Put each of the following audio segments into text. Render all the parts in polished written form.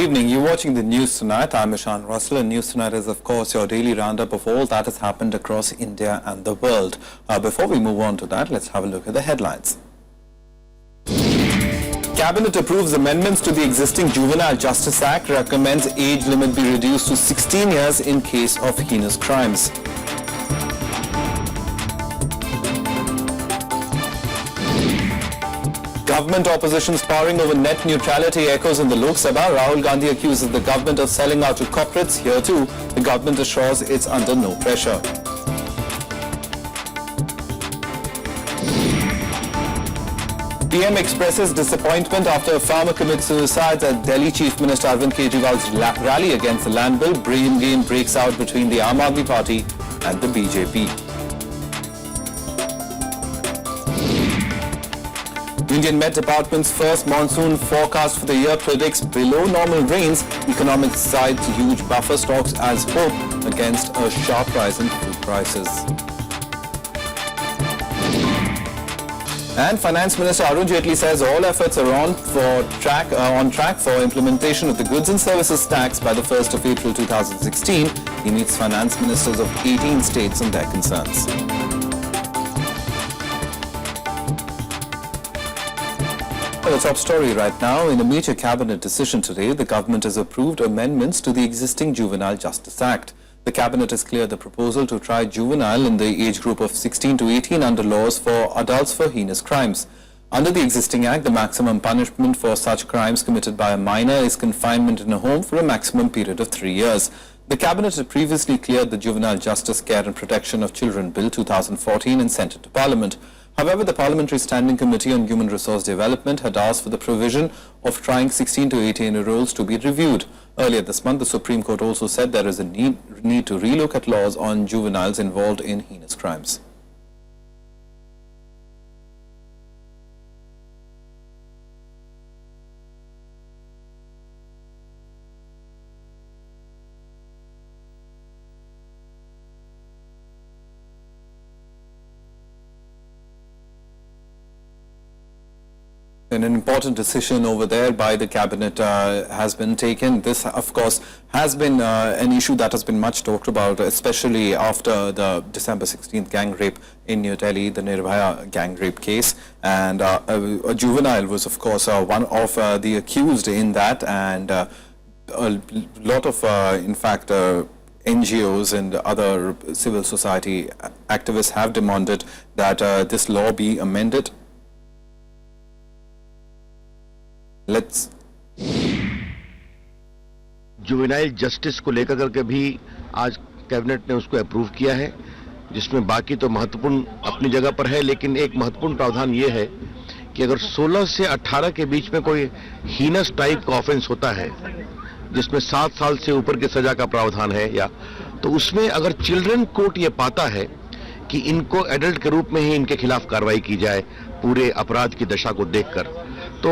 evening. You're watching the News Tonight. I'm Ishan Russell, and News Tonight is, of course, your daily roundup of all that has happened across India and the world. Before we move on to that, let's have a look at the headlines. Cabinet approves amendments to the existing Juvenile Justice Act, recommends age limit be reduced to 16 years in case of heinous crimes. Government opposition sparring over net neutrality echoes in the Lok Sabha. Rahul Gandhi accuses the government of selling out to corporates. Here too, the government assures it's under no pressure. PM expresses disappointment after a farmer commits suicide at Delhi Chief Minister Arvind Kejriwal's rally against the land bill. Blame game breaks out between the Aam Aadmi Party and the BJP. Indian Met Department's first monsoon forecast for the year predicts below normal rains. Economic cites huge buffer stocks as hope against a sharp rise in food prices. And Finance Minister Arun Jaitley says all efforts are on track for implementation of the Goods and Services Tax by the 1st of April 2016. He meets finance ministers of 18 states on their concerns. The top story right now. In a major cabinet decision today, the government has approved amendments to the existing Juvenile Justice Act. The cabinet has cleared the proposal to try juvenile in the age group of 16 to 18 under laws for adults for heinous crimes. Under the existing act, the maximum punishment for such crimes committed by a minor is confinement in a home for a maximum period of 3 years. The cabinet had previously cleared the Juvenile Justice Care and Protection of Children Bill 2014 and sent it to Parliament. However, the Parliamentary Standing Committee on Human Resource Development had asked for the provision of trying 16 to 18-year-olds to be reviewed. Earlier this month, the Supreme Court also said there is a need to relook at laws on juveniles involved in heinous crimes. An important decision over there by the cabinet has been taken. This, of course, has been an issue that has been much talked about, especially after the December 16th gang rape in New Delhi, the Nirbhaya gang rape case. And a juvenile was, of course, one of the accused in that. And a lot of, in fact, NGOs and other civil society activists have demanded that this law be amended. Juvenile justice को लेकर करके भी आज cabinet ने उसको approve किया है, जिसमें बाकी तो महत्वपूर्ण अपनी जगह पर है, लेकिन एक महत्वपूर्ण प्रावधान ये है कि अगर 16 से 18 के बीच में कोई हीनस टाइप का ऑफेंस होता है, जिसमें 7 साल से ऊपर की सजा का प्रावधान है, या तो उसमें अगर चिल्ड्रन कोर्ट ये पाता है कि इनको एडल्ट के रूप में ही इनके खिलाफ कार्रवाई की जाए पूरे अपराध की दशा को देखकर, तो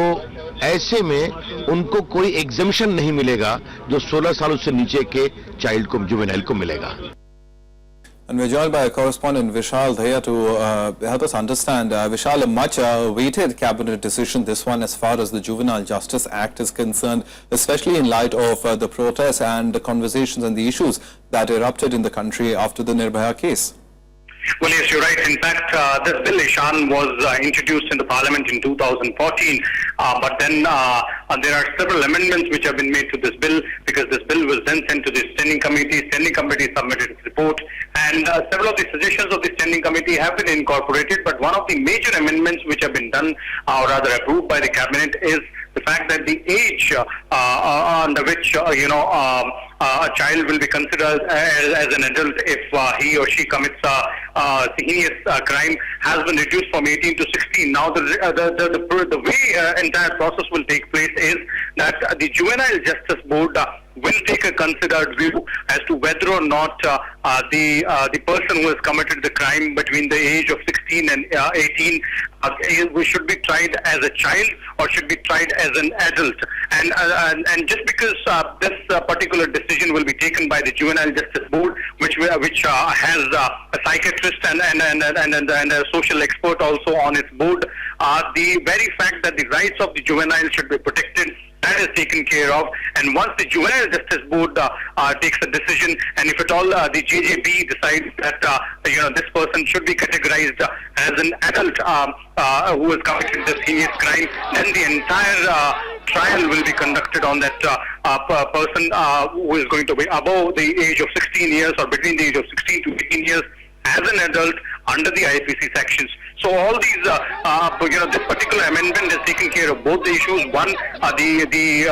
ऐसे में उनको कोई एग्जेम्पशन नहीं मिलेगा जो 16 सालों से नीचे के चाइल्ड को, जुवेनाइल को मिलेगा. And we're joined by our correspondent Vishal here to help us understand. Vishal, a much awaited cabinet decision, this one, as far as the Juvenile Justice Act is concerned, especially in light of the protests and the conversations and the issues that erupted in the country after the Nirbhaya case. Well, yes, you're right. In fact, this bill, Ishan, was introduced in the Parliament in 2014, but then there are several amendments which have been made to this bill, because this bill was then sent to the Standing Committee. Standing Committee submitted its report, and several of the suggestions of the Standing Committee have been incorporated, but one of the major amendments which have been done, or rather approved by the Cabinet, is the fact that the age under which, a child will be considered as an adult if he or she commits a heinous crime has been reduced from 18 to 16. Now, the way entire process will take place is that the Juvenile Justice Board will take a considered view as to whether or not the person who has committed the crime between the age of 16 and 18 should be tried as a child or should be tried as an adult. And just because this particular decision will be taken by the Juvenile Justice Board, which has a psychiatrist and a social expert also on its board, the very fact that the rights of the juvenile should be protected That is taken care of, and once the Juvenile Justice Board takes a decision, and if at all the JJB decides that this person should be categorized as an adult who has committed this heinous crime, then the entire trial will be conducted on that person who is going to be above the age of 16 years or between the age of 16 to 18 years as an adult under the IPC sections. So all these, this particular amendment has taken care of both the issues. One, the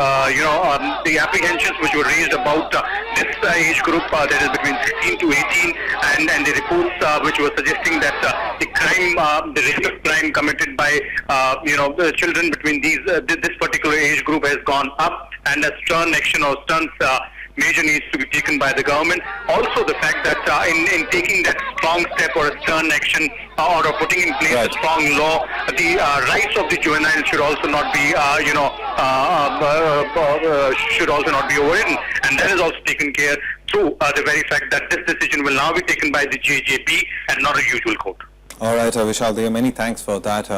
apprehensions which were raised about this age group that is between 16 to 18, and the reports which were suggesting that the crime, the rate of crime committed by the children between this particular age group has gone up, and a stern action or stern measure needs to be taken by the government. Also, the fact that in taking that strong step or a stern action or putting in place a strong law, the rights of the juvenile should also not be, should also not be overridden, and that is also taken care through the very fact that this decision will now be taken by the JJP and not a usual court. All right, Vishal, many thanks for that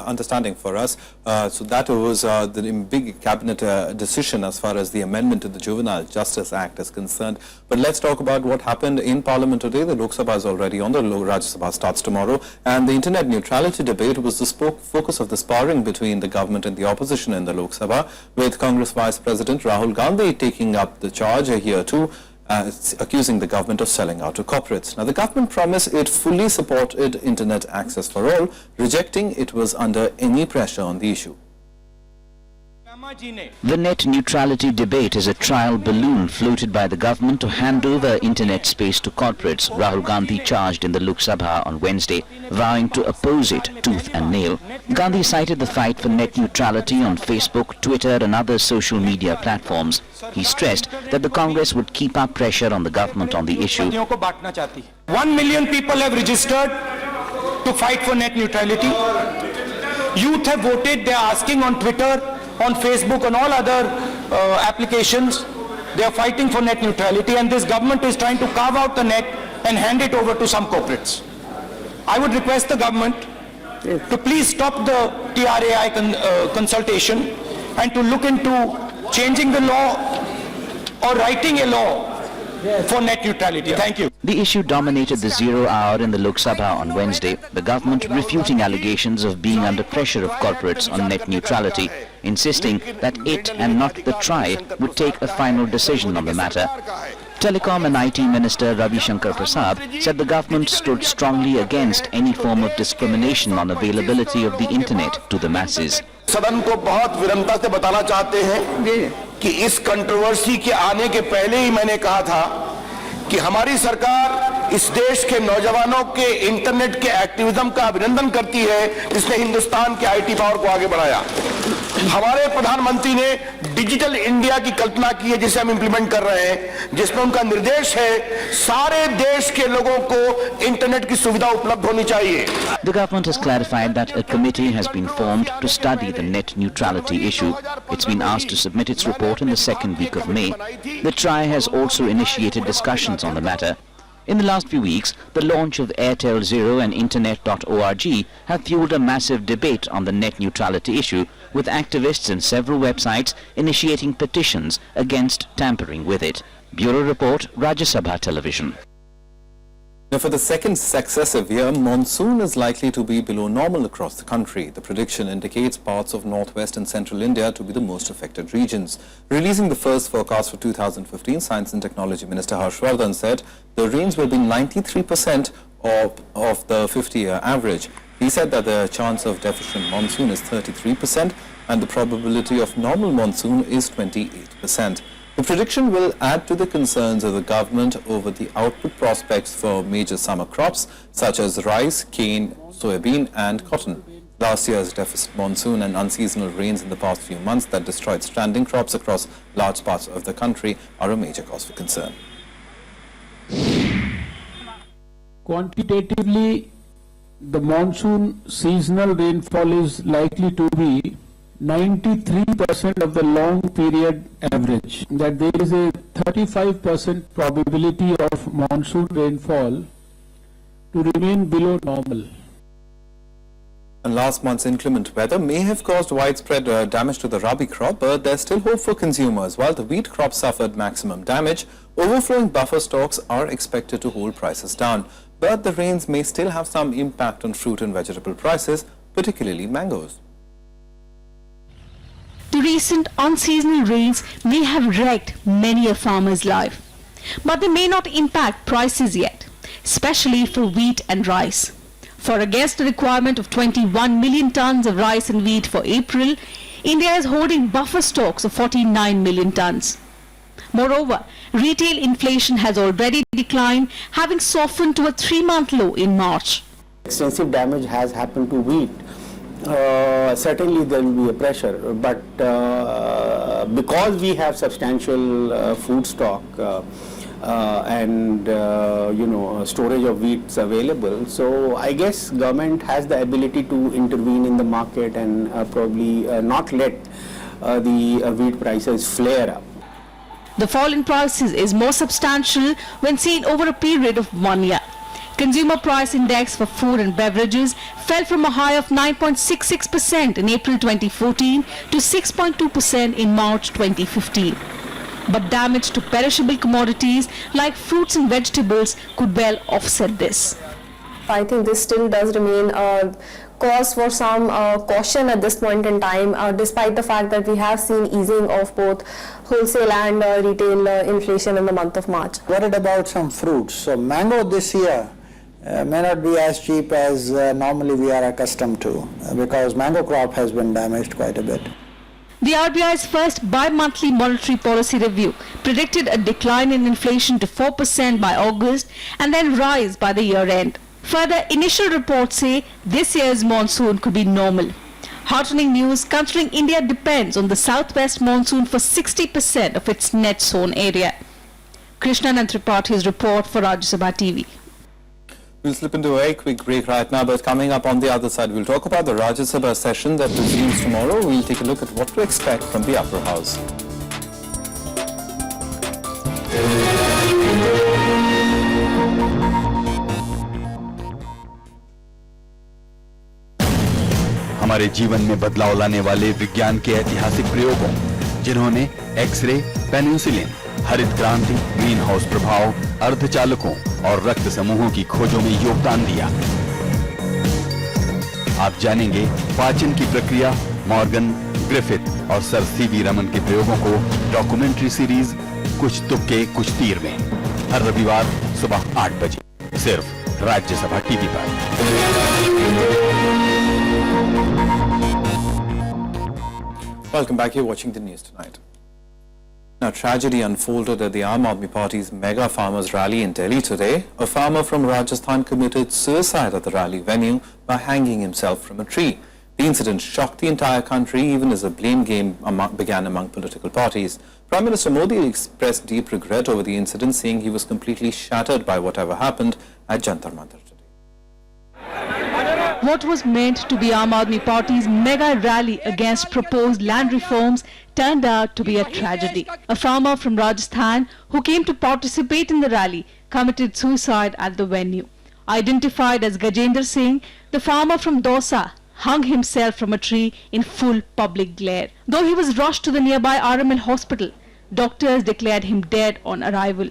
understanding for us. So that was the big cabinet decision as far as the amendment to the Juvenile Justice Act is concerned. But let's talk about what happened in Parliament today. The Lok Sabha is already on. The Rajya Sabha starts tomorrow. And the internet neutrality debate was the focus of the sparring between the government and the opposition in the Lok Sabha, with Congress Vice President Rahul Gandhi taking up the charge here too, accusing the government of selling out to corporates. Now, the government promised it fully supported internet access for all, rejecting it was under any pressure on the issue. The net neutrality debate is a trial balloon floated by the government to hand over internet space to corporates. Rahul Gandhi charged in the Lok Sabha on Wednesday, vowing to oppose it tooth and nail. Gandhi cited the fight for net neutrality on Facebook, Twitter and other social media platforms. He stressed that the Congress would keep up pressure on the government on the issue. 1 million people have registered to fight for net neutrality. Youth have voted. They are asking on Twitter, on Facebook, on all other applications. They are fighting for net neutrality, and this government is trying to carve out the net and hand it over to some corporates. I would request the government to please stop the TRAI consultation and to look into changing the law or writing a law for net neutrality. Thank you. The issue dominated the 0 hour in the Lok Sabha on Wednesday, the government refuting allegations of being under pressure of corporates on net neutrality, insisting that it and not the TRAI would take a final decision on the matter. Telecom and IT Minister Ravi Shankar Prasad said the government stood strongly against any form of discrimination on availability of the internet to the masses. सदन को बहुत विनम्रता से बताना चाहते हैं कि इस कंट्रोवर्सी के आने के पहले ही मैंने कहा था कि हमारी सरकार इस देश के नौजवानों के इंटरनेट के एक्टिविज्म का अभिनंदन करती है, जिसने हिंदुस्तान के आईटी पावर को आगे बढ़ाया। हमारे प्रधानमंत्री ने डिजिटल इंडिया की कल्पना की है, जिसे हम इंप्लीमेंट कर रहे हैं, जिसमें उनका निर्देश है सारे देश के लोगों को इंटरनेट की सुविधा उपलब्ध होनी चाहिए। The government has clarified that a committee has been formed to study the net neutrality issue. It's been asked to submit its report in the second week of May. The TRAI has also initiated discussions on the matter. In the last few weeks, the launch of Airtel Zero and Internet.org have fueled a massive debate on the net neutrality issue, with activists in several websites initiating petitions against tampering with it. Bureau Report, Rajya Sabha Television. Now, for the second successive year, monsoon is likely to be below normal across the country. The prediction indicates parts of northwest and central India to be the most affected regions. Releasing the first forecast for 2015, Science and Technology Minister Harshvardhan said the rains will be 93% of the 50-year average. He said that the chance of deficient monsoon is 33% and the probability of normal monsoon is 28%. The prediction will add to the concerns of the government over the output prospects for major summer crops such as rice, cane, soybean and cotton. Last year's deficit monsoon and unseasonal rains in the past few months that destroyed standing crops across large parts of the country are a major cause for concern. Quantitatively, the monsoon seasonal rainfall is likely to be 93% of the long period average, that there is a 35% probability of monsoon rainfall to remain below normal. And last month's inclement weather may have caused widespread damage to the rabi crop, but there's still hope for consumers. While the wheat crop suffered maximum damage, overflowing buffer stocks are expected to hold prices down. But the rains may still have some impact on fruit and vegetable prices, particularly mangoes. The recent unseasonal rains may have wrecked many a farmer's life, but they may not impact prices yet, especially for wheat and rice. For against the requirement of 21 million tons of rice and wheat for April, India is holding buffer stocks of 49 million tons. Moreover, retail inflation has already declined, having softened to a 3-month low in March. Extensive damage has happened to wheat. Certainly there will be a pressure, but because we have substantial food stock and storage of wheats available, so I guess government has the ability to intervene in the market and probably not let the wheat prices flare up. The fall in prices is more substantial when seen over a period of 1 year. Consumer Price Index for food and beverages fell from a high of 9.66% in April 2014 to 6.2% in March 2015. But damage to perishable commodities like fruits and vegetables could well offset this. I think this still does remain a cause for some caution at this point in time, despite the fact that we have seen easing of both wholesale and retail inflation in the month of March. Worried about some fruits. So mango this year may not be as cheap as normally we are accustomed to, because mango crop has been damaged quite a bit. The RBI's first bi-monthly monetary policy review predicted a decline in inflation to 4% by August and then rise by the year end. Further, initial reports say this year's monsoon could be normal. Heartening news considering India depends on the southwest monsoon for 60% of its net sown area. Krishnan Tripathi report for Rajya Sabha TV. We'll slip into a very quick break right now, but coming up on the other side, we'll talk about the Rajya Sabha session that resumes tomorrow. We'll take a look at what to expect from the upper house. हमारे जीवन में बदलाव लाने वाले विज्ञान के ऐतिहासिक प्रयोगों, जिन्होंने एक्सरे, पेनिसिलिन, हरित क्रांति, ग्रीन हाउस प्रभाव, अर्धचालकों और रक्त समूहों की खोजों में योगदान दिया। आप जानेंगे पाचन की प्रक्रिया, मॉर्गन, ग्रिफिथ और सर सीवी रमन के प्रयोगों को डॉक्यूमेंट्री सीरीज कुछ तुक्के कुछ तीर में हर रविवार सुबह 8 बजे सिर्फ राज्यसभा टीवी पर। Welcome back. You're watching the news tonight. Now, tragedy unfolded at the Aam Aadmi Party's mega farmers rally in Delhi today. A farmer from Rajasthan committed suicide at the rally venue by hanging himself from a tree. The incident shocked the entire country, even as a blame game began among political parties. Prime Minister Modi expressed deep regret over the incident, saying he was completely shattered by whatever happened at Jantar Mantar today. What was meant to be Aam Aadmi Party's mega rally against proposed land reforms turned out to be a tragedy. A farmer from Rajasthan who came to participate in the rally committed suicide at the venue. Identified as Gajendra Singh, the farmer from Dausa hung himself from a tree in full public glare. Though he was rushed to the nearby RML hospital, doctors declared him dead on arrival.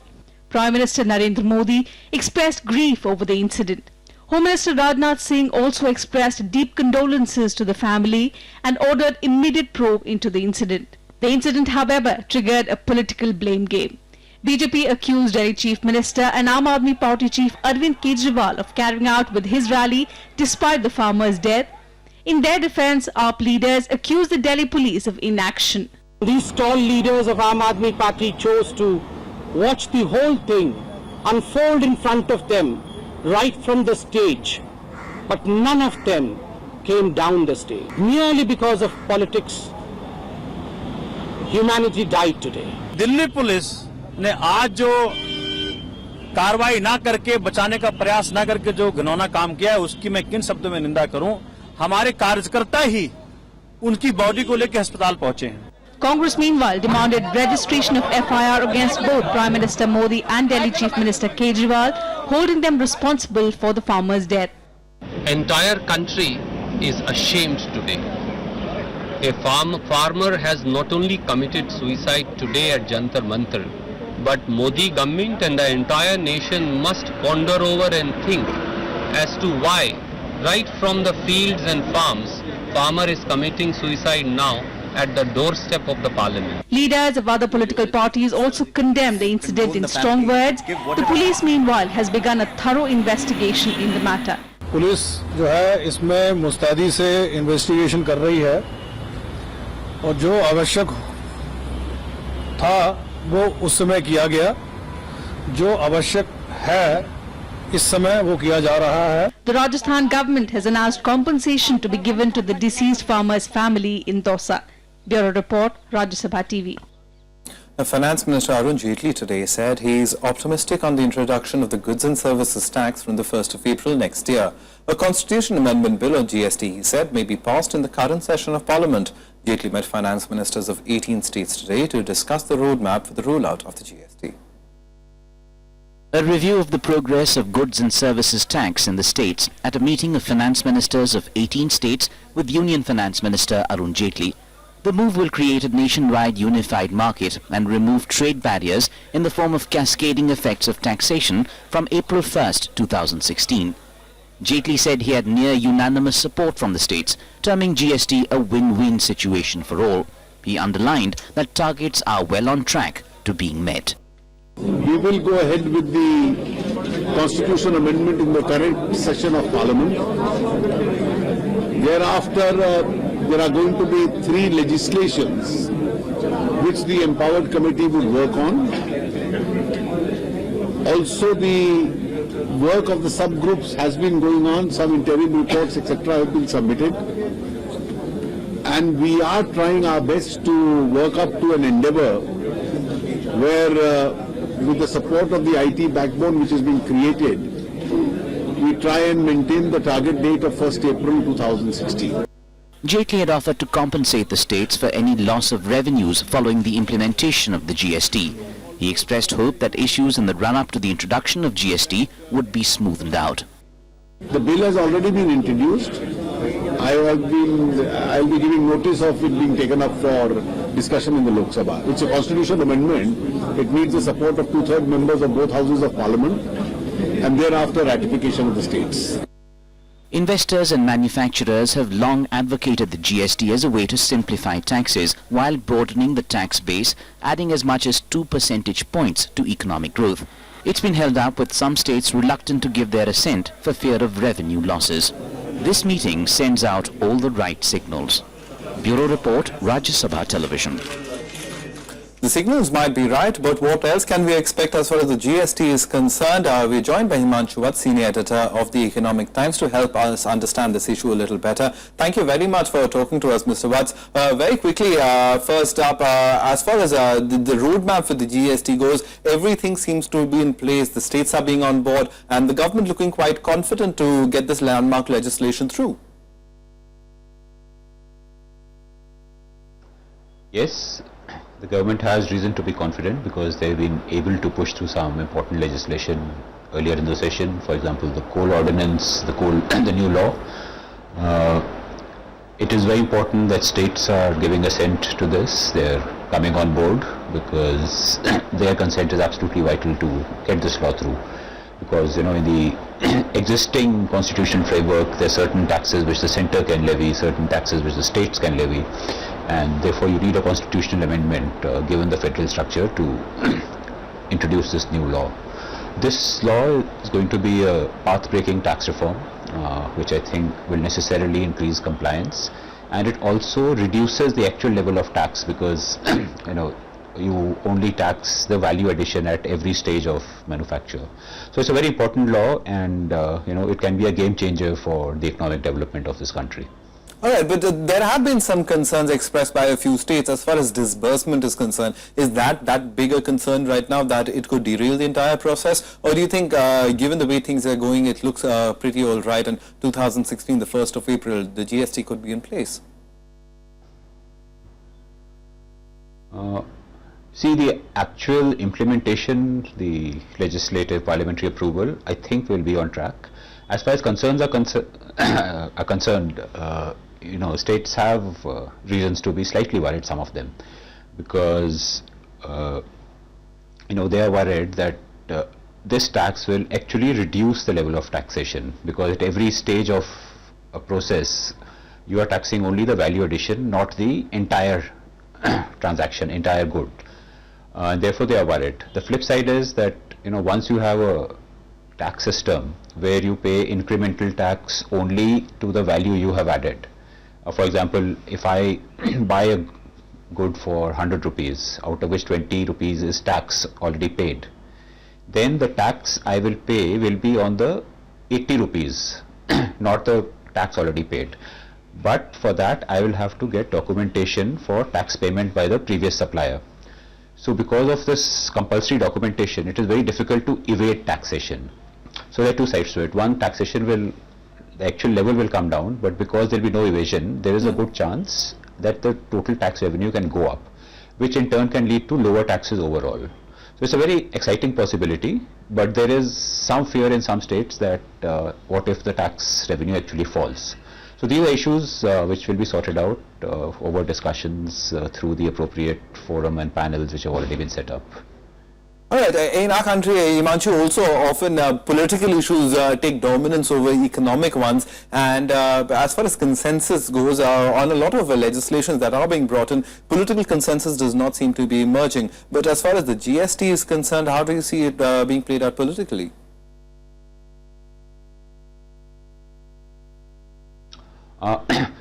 Prime Minister Narendra Modi expressed grief over the incident. Home Minister Rajnath Singh also expressed deep condolences to the family and ordered immediate probe into the incident. The incident, however, triggered a political blame game. BJP accused Delhi Chief Minister and Aam Aadmi Party Chief Arvind Kejriwal of carrying out with his rally despite the farmer's death. In their defense, AAP leaders accused the Delhi police of inaction. These tall leaders of Aam Aadmi Party chose to watch the whole thing unfold in front of them right from the stage, but none of them came down the stage. Merely because of politics, humanity died today. Delhi police ने आज जो कार्रवाई ना करके बचाने का प्रयास ना करके जो घिनौना काम किया है, उसकी मैं किन शब्दों में निंदा करूं। हमारे कार्यकर्ता ही उनकी बॉडी को लेकर अस्पताल पहुंचे हैं। Congress meanwhile demanded registration of FIR against both Prime Minister Modi and Delhi Chief Minister Kejriwal, holding them responsible for the farmer's death. Entire country is ashamed today. A farmer has not only committed suicide today at Jantar Mantar, but Modi government and the entire nation must ponder over and think as to why, right from the fields and farms, farmer is committing suicide now at the doorstep of the parliament. Leaders of other political parties also condemned the incident in strong words. The police, meanwhile, has begun a thorough investigation in the matter. Police जो है इसमें मुस्तैदी से investigation कर रही है और जो आवश्यक था वो उस समय किया गया, जो आवश्यक है इस समय वो किया जा रहा है. The Rajasthan government has announced compensation to be given to the deceased farmer's family in Dausa. Bureau Report, Rajya Sabha TV. Finance Minister Arun Jaitley today said he is optimistic on the introduction of the goods and services tax from the 1st of April next year. A constitution amendment bill on GST, he said, may be passed in the current session of Parliament. Jaitley met finance ministers of 18 states today to discuss the roadmap for the rollout of the GST. A review of the progress of goods and services tax in the states at a meeting of finance ministers of 18 states with Union Finance Minister Arun Jaitley. The move will create a nationwide unified market and remove trade barriers in the form of cascading effects of taxation from April 1st, 2016. Jaitley said he had near unanimous support from the states, terming GST a win-win situation for all. He underlined that targets are well on track to being met. We will go ahead with the constitution amendment in the current session of Parliament. Thereafter, there are going to be 3 legislations which the empowered committee will work on. Also, the work of the subgroups has been going on. Some interim reports, etc., have been submitted. And we are trying our best to work up to an endeavor where, with the support of the IT backbone which has been created, we try and maintain the target date of 1st April 2016. Jaitley had offered to compensate the states for any loss of revenues following the implementation of the GST. He expressed hope that issues in the run-up to the introduction of GST would be smoothened out. The bill has already been introduced. I'll be giving notice of it being taken up for discussion in the Lok Sabha. It's a constitution amendment. It needs the support of 2/3 members of both houses of Parliament and thereafter ratification of the states. Investors and manufacturers have long advocated the GST as a way to simplify taxes while broadening the tax base, adding as much as 2 percentage points to economic growth. It's been held up with some states reluctant to give their assent for fear of revenue losses. This meeting sends out all the right signals. Bureau Report, Rajya Sabha Television. The signals might be right, but what else can we expect as far as the GST is concerned? We're joined by Himanshu Vats, Senior Editor of the Economic Times, to help us understand this issue a little better. Thank you very much for talking to us, Mr. Vats. Very quickly, first up, as far as the roadmap for the GST goes, everything seems to be in place. The states are being on board, and the government looking quite confident to get this landmark legislation through. Yes. The government has reason to be confident because they've been able to push through some important legislation earlier in the session. For example, the coal ordinance, the new law. It is very important that states are giving assent to this. They're coming on board because their consent is absolutely vital to get this law through. Because, in the existing constitution framework, there are certain taxes which the centre can levy, certain taxes which the states can levy. And therefore you need a constitutional amendment given the federal structure to introduce this new law. This law is going to be a path-breaking tax reform which I think will necessarily increase compliance, and it also reduces the actual level of tax because you only tax the value addition at every stage of manufacture. So it's a very important law, and it can be a game changer for the economic development of this country. All right, but there have been some concerns expressed by a few states as far as disbursement is concerned. Is that bigger concern right now that it could derail the entire process? Or do you think, given the way things are going, it looks pretty all right, and 2016, the 1st of April, the GST could be in place? See, the actual implementation, the legislative parliamentary approval, I think will be on track. As far as concerns are concerned, states have reasons to be slightly worried, some of them, because they are worried that this tax will actually reduce the level of taxation, because at every stage of a process you are taxing only the value addition, not the entire transaction, entire good. Therefore they are worried. The flip side is that once you have a tax system where you pay incremental tax only to the value you have added. For example, if I buy a good for 100 rupees, out of which 20 rupees is tax already paid, then the tax I will pay will be on the 80 rupees, not the tax already paid. But for that I will have to get documentation for tax payment by the previous supplier. So because of this compulsory documentation, it is very difficult to evade taxation. So there are two sides to it. One, the actual level will come down, but because there will be no evasion, there is a good chance that the total tax revenue can go up, which in turn can lead to lower taxes overall. So it's a very exciting possibility, but there is some fear in some states that what if the tax revenue actually falls. So these are issues which will be sorted out over discussions through the appropriate forum and panels which have already been set up. All right, in our country, Himanshu, also often political issues take dominance over economic ones, and as far as consensus goes on a lot of legislations that are being brought in, political consensus does not seem to be emerging. But as far as the GST is concerned, how do you see it being played out politically?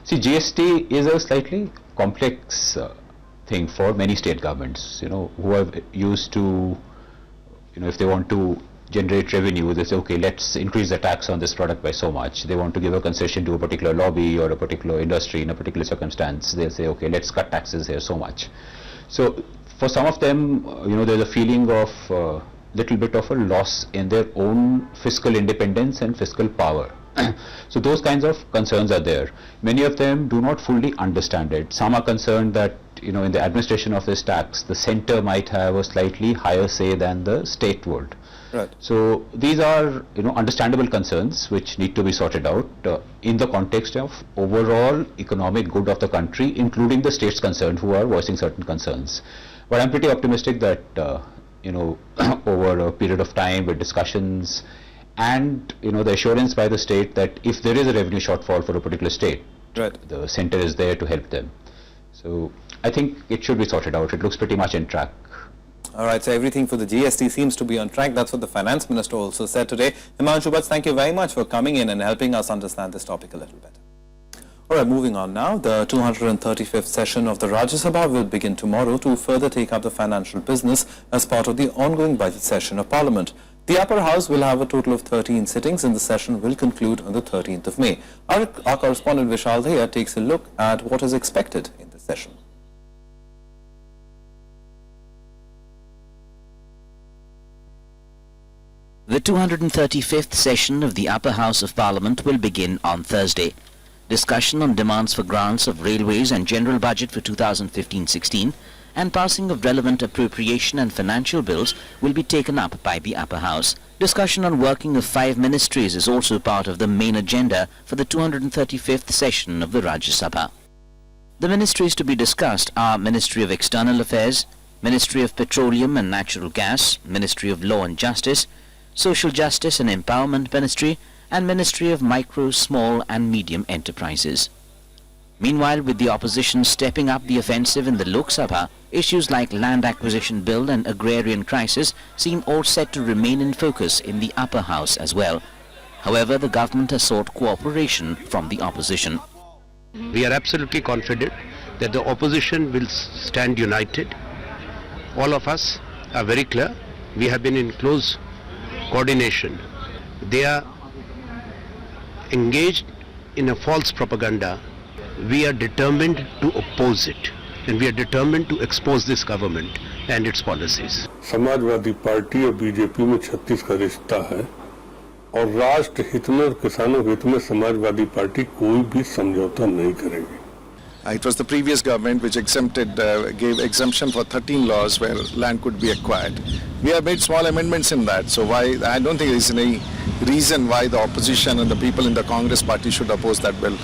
See, GST is a slightly complex thing for many state governments, who are used to, if they want to generate revenue, they say, okay, let's increase the tax on this product by so much. They want to give a concession to a particular lobby or a particular industry in a particular circumstance. They'll say, okay, let's cut taxes here so much. So for some of them, there's a feeling of little bit of a loss in their own fiscal independence and fiscal power. So those kinds of concerns are there. Many of them do not fully understand it. Some are concerned that in the administration of this tax, the center might have a slightly higher say than the state would. Right. So these are understandable concerns which need to be sorted out in the context of overall economic good of the country, including the states concerned who are voicing certain concerns. But I'm pretty optimistic that over a period of time with discussions and the assurance by the state that if there is a revenue shortfall for a particular state, right, the center is there to help them. So I think it should be sorted out. It looks pretty much in track. All right, so everything for the GST seems to be on track. That's what the Finance Minister also said today. Himanshu Bhatt, thank you very much for coming in and helping us understand this topic a little better. All right, moving on now. The 235th session of the Rajya Sabha will begin tomorrow to further take up the financial business as part of the ongoing budget session of Parliament. The upper house will have a total of 13 sittings and the session will conclude on the 13th of May. Our correspondent Vishal Dhaya takes a look at what is expected in this session. The 235th session of the Upper House of Parliament will begin on Thursday. Discussion on demands for grants of railways and general budget for 2015-16 and passing of relevant appropriation and financial bills will be taken up by the Upper House. Discussion on working of 5 ministries is also part of the main agenda for the 235th session of the Rajya Sabha. The ministries to be discussed are Ministry of External Affairs, Ministry of Petroleum and Natural Gas, Ministry of Law and Justice, Social Justice and Empowerment Ministry, and Ministry of Micro, Small and Medium Enterprises. Meanwhile, with the opposition stepping up the offensive in the Lok Sabha, issues like land acquisition bill and agrarian crisis seem all set to remain in focus in the upper house as well. However, the government has sought cooperation from the opposition. We are absolutely confident that the opposition will stand united. All of us are very clear. We have been in close coordination. They are engaged in a false propaganda. We are determined to oppose it, and we are determined to expose this government and its policies. Samajwadi party और BJP में 36 का रिश्ता है और राष्ट्र हित में और किसानों हित में समाजवादी पार्टी कोई भी समझौता नहीं करेगी. It was the previous government which gave exemption for 13 laws where land could be acquired. We have made small amendments in that, so I don't think there is any reason why the opposition and the people in the Congress party should oppose that bill.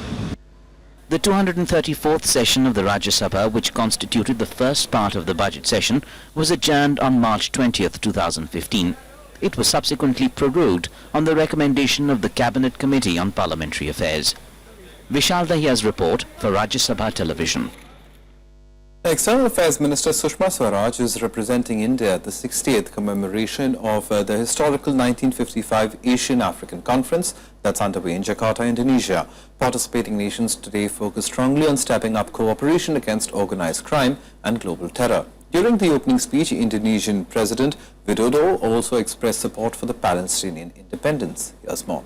The 234th session of the Rajya Sabha, which constituted the first part of the budget session, was adjourned on March 20th, 2015. It was subsequently prorogued on the recommendation of the Cabinet Committee on Parliamentary Affairs. Vishal Dahiya's report for Rajya Sabha Television. External Affairs Minister Sushma Swaraj is representing India at the 60th commemoration of the historical 1955 Asian-African Conference that's underway in Jakarta, Indonesia. Participating nations today focus strongly on stepping up cooperation against organized crime and global terror. During the opening speech, Indonesian President Widodo also expressed support for the Palestinian independence. Here's more.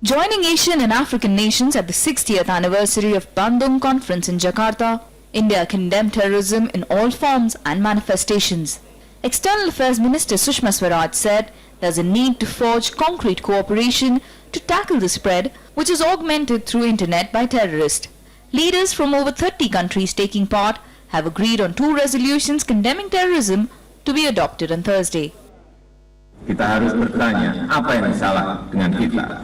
Joining Asian and African nations at the 60th anniversary of Bandung Conference in Jakarta, India condemned terrorism in all forms and manifestations. External Affairs Minister Sushma Swaraj said there's a need to forge concrete cooperation to tackle the spread, which is augmented through internet by terrorists. Leaders from over 30 countries taking part have agreed on 2 resolutions condemning terrorism to be adopted on Thursday. Kita harus bertanya, apa yang salah dengan kita?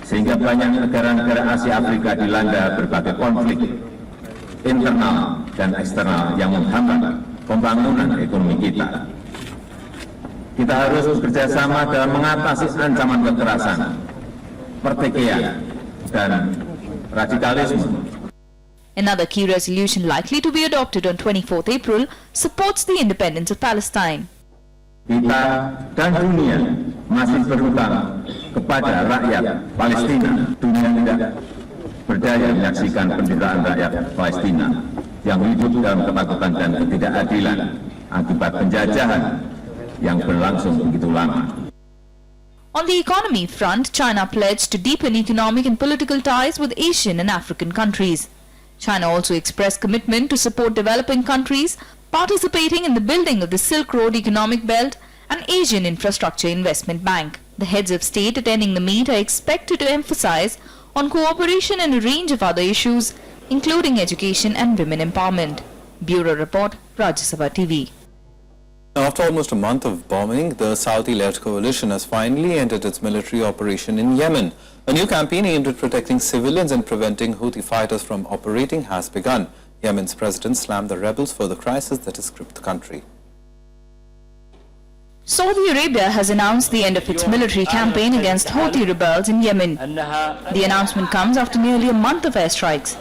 Sehingga banyak negara-negara Asia Afrika dilanda berbagai konflik internal dan eksternal yang menghambat pembangunan ekonomi kita. Kita harus bekerjasama dalam mengatasi ancaman kekerasan, pertikaian, dan radikalisme. Another key resolution likely to be adopted on 24th April supports the independence of Palestine. Kita dan dunia masih berhutang kepada rakyat Palestina. Dunia tidak berdaya menyaksikan penderitaan rakyat Palestina yang hidup dalam ketakutan dan ketidakadilan akibat penjajahan yang berlangsung begitu lama. On the economy front, China pledged to deepen economic and political ties with Asian and African countries. China also expressed commitment to support developing countries participating in the building of the Silk Road Economic Belt and Asian Infrastructure Investment Bank. The heads of state attending the meet are expected to emphasize on cooperation in a range of other issues, including education and women empowerment. Bureau Report, Rajya Sabha TV. After almost a month of bombing, the Saudi-led coalition has finally ended its military operation in Yemen. A new campaign aimed at protecting civilians and preventing Houthi fighters from operating has begun. Yemen's president slammed the rebels for the crisis that has gripped the country. Saudi Arabia has announced the end of its military campaign against Houthi rebels in Yemen. The announcement comes after nearly a month of airstrikes.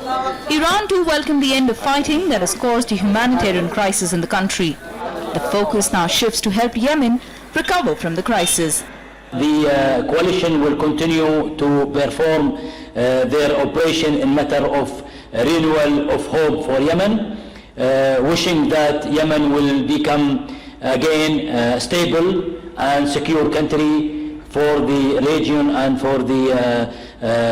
Iran too welcomed the end of fighting that has caused a humanitarian crisis in the country. The focus now shifts to help Yemen recover from the crisis. The coalition will continue to perform their operation in matter of renewal of hope for Yemen, wishing that Yemen will become again a stable and secure country for the region and for the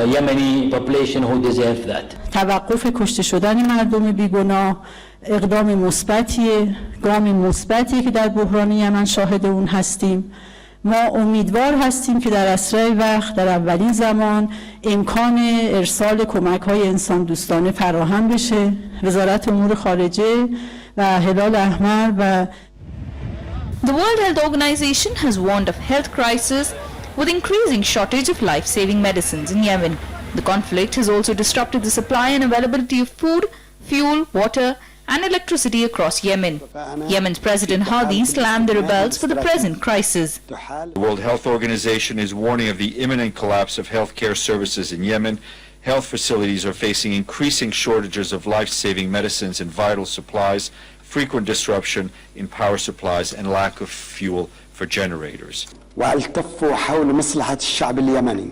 Yemeni population who deserve that. توقف کشته شدن مردم بیگناه اقدام مثبتیه، گام مثبتیه که در بحران یمن شاهد اون هستیم. ما امیدوار هستیم که در اسرع وقت در اولین زمان امکان ارسال کمک‌های انسان دوستانه فراهم بشه. وزارت امور خارجه و هلال احمر و The World Health Organization has warned of health crisis with increasing shortage of life-saving medicines in Yemen. The conflict has also disrupted the supply and availability of food, fuel, water and electricity across Yemen. Yemen's President Hadi slammed the rebels for the present crisis. The World Health Organization is warning of the imminent collapse of healthcare services in Yemen. Health facilities are facing increasing shortages of life-saving medicines and vital supplies, frequent disruption in power supplies and lack of fuel for generators. والتفوا حول مصلحة الشعب اليمني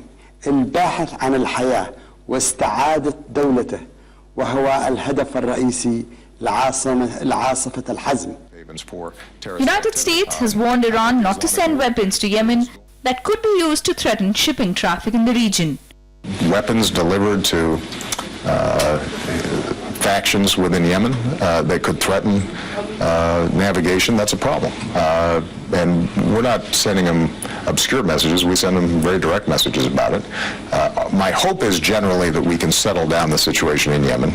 الباحث عن الحياة واستعادة دولته وهو الهدف الرئيسي لعاصفة الحزم. United States has warned Iran not to send weapons to Yemen that could be used to threaten shipping traffic in the region. Weapons delivered to factions within Yemen that could threaten navigation, that's a problem. And we're not sending them obscure messages, we send them very direct messages about it. My hope is generally that we can settle down the situation in Yemen.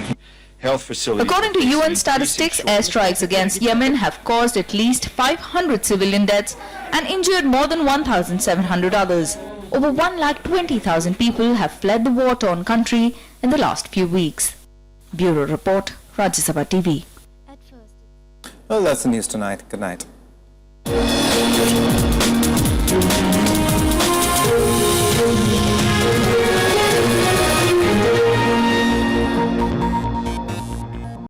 Health facilities. According to UN statistics, airstrikes against Yemen have caused at least 500 civilian deaths and injured more than 1,700 others. Over 1,20,000 people have fled the war-torn country in the last few weeks. Bureau Report, Rajya Sabha TV. Well, that's the news tonight. Good night.